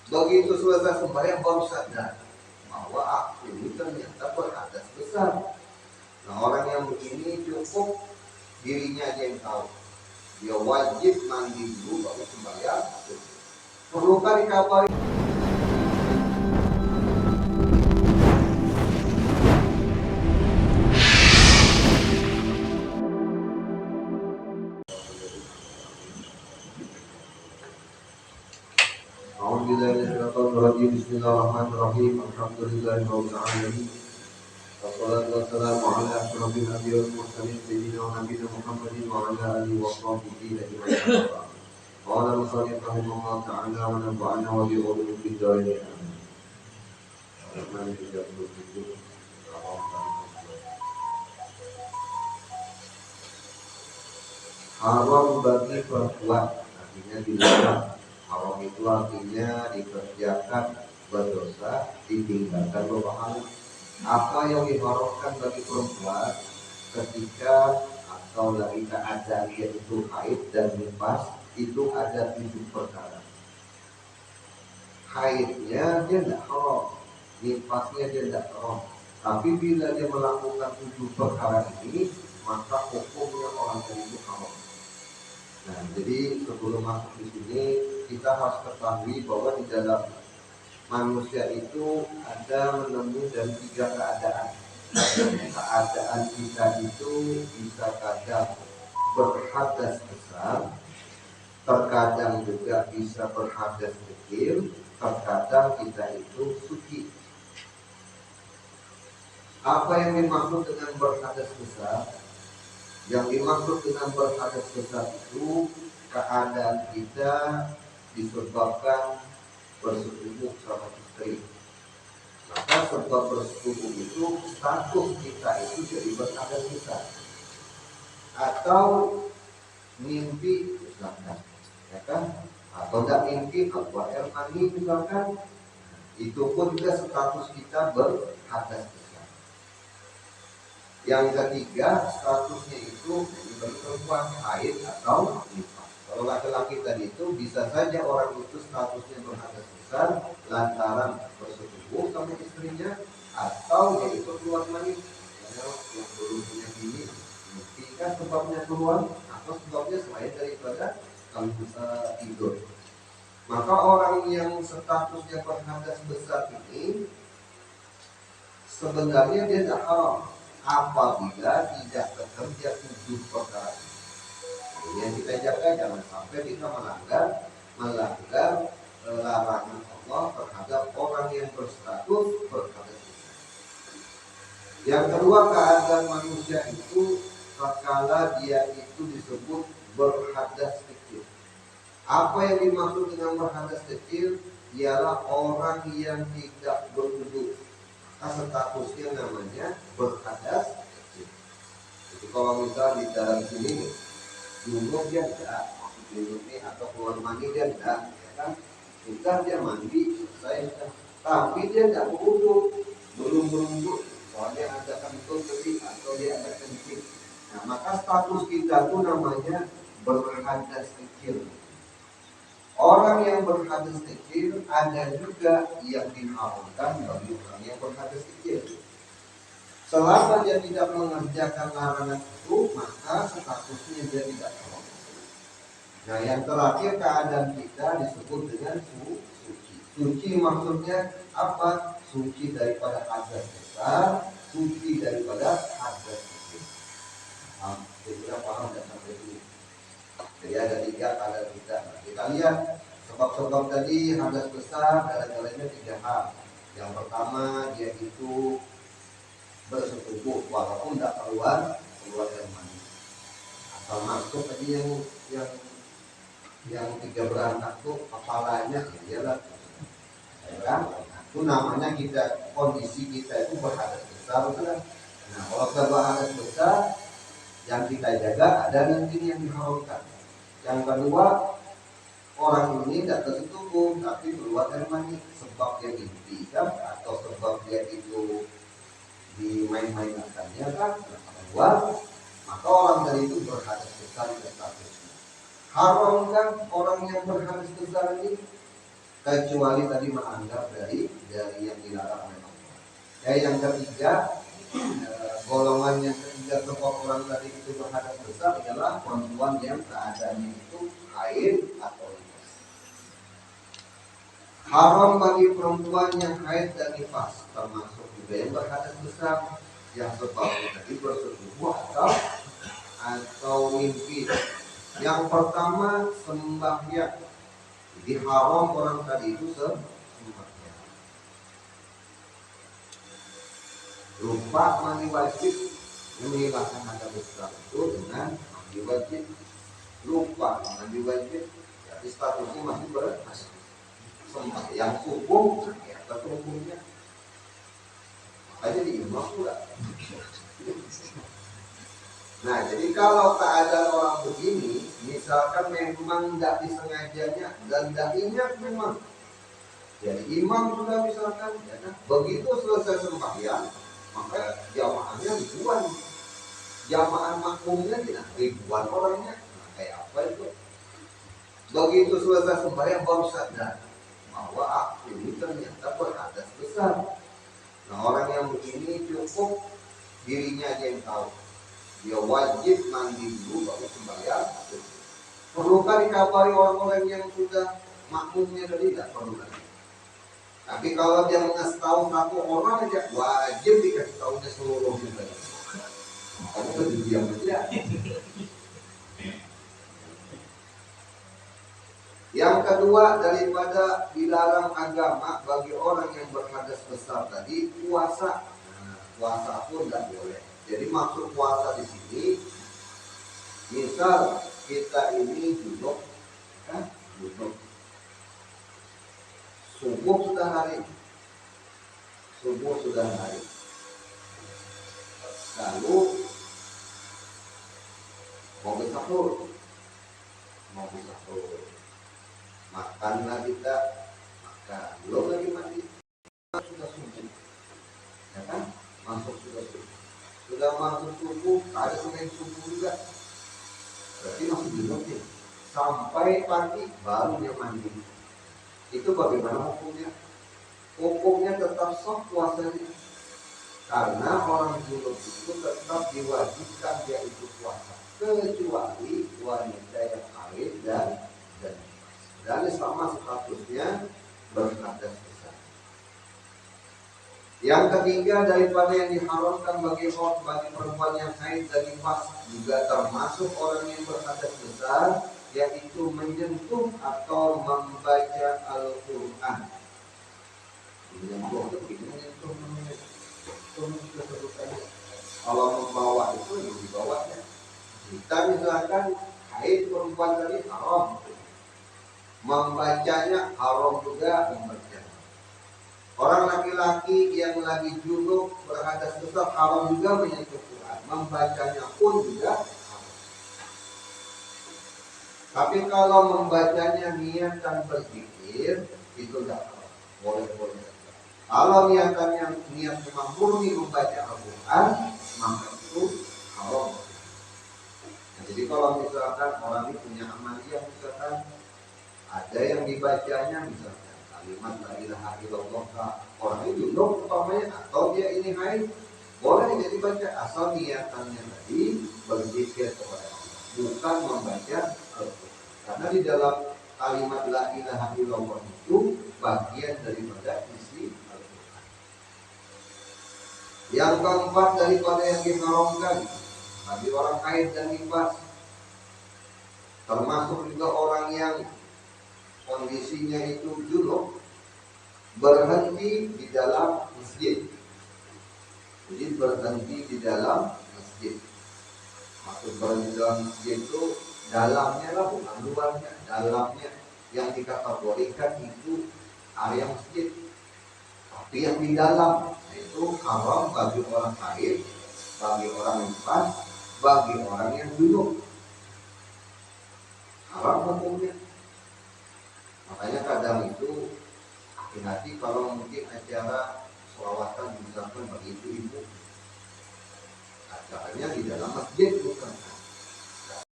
Begitu selesai sembahyang baru sadar bahwa aku ini ternyata berhadas besar. Nah, orang yang begini cukup dirinya aja yang tahu. Dia wajib mandi dulu baru sembahyang. Perlukah dikabari? Bismillahirrahmanirrahim. Alhamdulillahirabbil alamin. Wassalatu wassalamu ala asyrofil anbiya'i wal mursalin sayyidina wa nabiyina Muhammadin wa ala alihi wa sahbihi ajma'in. Qala al-musannif rahimahullah ta'ala wa nafa'ana wa bi ulumi fid dharain. Haram bagi perempuan, artinya dilarang. Haram itu artinya dikerjakan berdosa, ditinggalkan berpahala. Apa yang diharamkan bagi perempuan ketika atau lagi keadaan dia itu haid dan nifas, itu ada 7 perkara. Haidnya dia tidak haram, nifasnya dia tidak haram. Tapi bila dia melakukan 7 perkara ini, maka hukumnya orang itu haram. Nah, jadi sebelum masuk di sini kita harus ketahui bahwa di dalam manusia itu ada menemui dari 3 keadaan. Keadaan kita itu bisa kadang berhadas besar, terkadang juga bisa berhadas kecil, terkadang kita itu suci. Apa yang dimaksud dengan berhadas besar? Yang dimaksud dengan berhadas besar itu keadaan kita disebabkan bersetubuh sama istri. Maka sebab bersetubuh itu status kita itu jadi berhadas besar. Atau mimpi misalkan, ya kan? Atau tidak mimpi keluar air mani misalkan, itu pun juga status kita berhadas besar. Yang ketiga, statusnya itu bagi perempuan haid atau nifas. Kalau laki-laki tadi itu bisa saja orang itu statusnya berhadas besar lantaran bersetubuh sama istrinya, atau dia itu keluar mani. Yang belum punya bini, mungkin kan sebabnya keluar, atau sebabnya selain daripada kalau bisa tidur. Maka orang yang statusnya berhadas besar ini sebenarnya dia tidak haram apabila tidak bekerja 7 perkara. Yang kita jaga jangan sampai kita melanggar larangan Allah terhadap orang yang berstatus berhadas besar. Yang kedua, keadaan manusia itu tatkala dia itu disebut berhadas kecil. Apa yang dimaksud dengan berhadas kecil? Ialah orang yang tidak berwudu. Statusnya namanya berhadas kecil. Jadi kalau misal di dalam sini junub dia tidak, maksud junub ini atau keluar mani dia tidak, ya kan? Sudah dia mandi selesai, tapi dia tidak berwudu, belum berwudu, soalnya ada kentut lebih atau dia ada kencing. Nah, maka status kita itu namanya berhadas kecil. Orang yang berhadas kecil ada juga yang diharamkan bagi orang yang berhadas kecil. Selama dia tidak mengerjakan larangan itu, maka statusnya dia tidak haram. Nah, yang terakhir keadaan kita disebut dengan suci. Suci maksudnya apa? Suci daripada hadas besar, suci daripada hadas kecil. Kita paham dan sampai ini. Jadi ada 3 keadaan kita. Nah, kita lihat sebab-sebab tadi hadas besar dalam-dalamnya 3 hal. Yang pertama, dia itu bersetubuh walaupun tidak keluar air mani. Atau masuk tadi yang 3 beranak tuh kepalanya ialah kan? Itu namanya kita, kondisi kita itu berhadas besar, betul. Nah, kalau kita berhadas besar, yang kita jaga ada nanti yang diharamkan. Yang kedua, orang ini tidak tersetubuh tapi keluar air mani, sebab dia diimpikan atau sebab dia itu dimain-mainkannya kan, keluar, maka orang tadi itu berhadas besar statusnya. Haram kan orang yang berhadas besar ini kecuali tadi menganggap dari yang dilarang memang. Yang ketiga, golongan yang ketiga kelompok orang tadi itu berhadas besar adalah perempuan yang keadaannya itu haid atau nifas. Haram bagi perempuan yang haid dan nifas, termasuk juga yang berhadas besar, yang sebabnya tadi bersetubuh atau mimpi. Yang pertama sembahyang. Jadi haram orang tadi itu sembahyang. Lupa mandi wajib menghilangkan hadas besar itu dengan mandi wajib. Lupa mandi wajib, jadi statusnya masih berhadas. Sembahyang subuh atau subuhnya. Makanya diimbang pula. Nah, jadi kalau keadaan orang begini, misalkan memang tidak disengajanya dan tidak ingat memang, jadi imam sudah misalkan, ya kan? Begitu selesai sembahyang, maka jamaahnya ribuan, jamaah makmumnya tidak ribuan orangnya, nah, kayak apa itu? Begitu selesai sembahyang baru sadar bahwa ini ternyata berhadas besar. Nah, orang yang begini cukup dirinya aja yang tahu. Dia wajib mandi dulu baru sembahyang. Perlukah dikabari orang-orang yang sudah makmumnya tadi? Tidak perlu lagi. Tapi kalau dia mengasih tahu satu orang aja, wajib dikasih tahunya seluruhnya tadi. Kamu tuh diam aja. Yang kedua, daripada dilarang agama bagi orang yang berhadas besar tadi, puasa. Nah, puasa pun tidak boleh. Jadi maksud puasa di sini, misal kita ini junub, kan? Junub. Subuh sudah hari, lalu mau sahur, makanlah kita, makan, belum lagi mandi, sudah subuh, ya kan? Sudah masuk subuh, ada selain subuh juga. Berarti masih junub nih. Sampai pagi baru dia mandi. Itu bagaimana hukumnya? Hukumnya tetap sah puasanya. Karena orang junub itu tetap diwajibkan dia itu puasa. Kecuali wanita yang haid dan sama statusnya berhadas besar. Yang ketiga, daripada yang diharamkan bagi perempuan yang haid dan nifas juga termasuk orang yang berhadas besar, yaitu menyentuh atau membaca Al-Quran. Menyentuh kalau membawa itu yang dibawanya. Kita misalkan haid perempuan tadi haram, membacanya haram juga membaca. Orang laki-laki yang lagi junub berhadas besar haram juga menyentuh Quran, membacanya pun juga haram. Tapi kalau membacanya niat dan berzikir itu tidak haram, boleh-boleh. Kalau niatannya niat memang murni membaca Al-Quran, maka itu haram. Nah, jadi kalau misalkan orang ini punya amaliyah, misalkan ada yang dibacanya misalkan kalimat la ilaha illallah, orang ini junub umpamanya atau dia ini haid, boleh jadi baca asal niatannya tadi berzikir kepada Allah, bukan membaca Al-Quran. Karena di dalam kalimat la ilaha illallah itu bagian daripada isi Al-Quran. Yang keempat, daripada yang diharamkan bagi orang haid dan nifas, termasuk juga orang yang kondisinya itu junub, berhenti di dalam masjid. Jadi berhenti di dalam masjid. Maksud berhenti di dalam masjid itu dalamnya lah, bukan luarnya. Dalamnya yang dikategorikan itu area masjid. Tapi yang di dalam itu haram bagi orang haid, bagi orang nifas, bagi orang yang junub. Haram hukumnya. Makanya kadang itu hati-hati kalau mungkin acara sholawatan misalkan bagi ibu-ibu, acaranya di dalam masjid bukan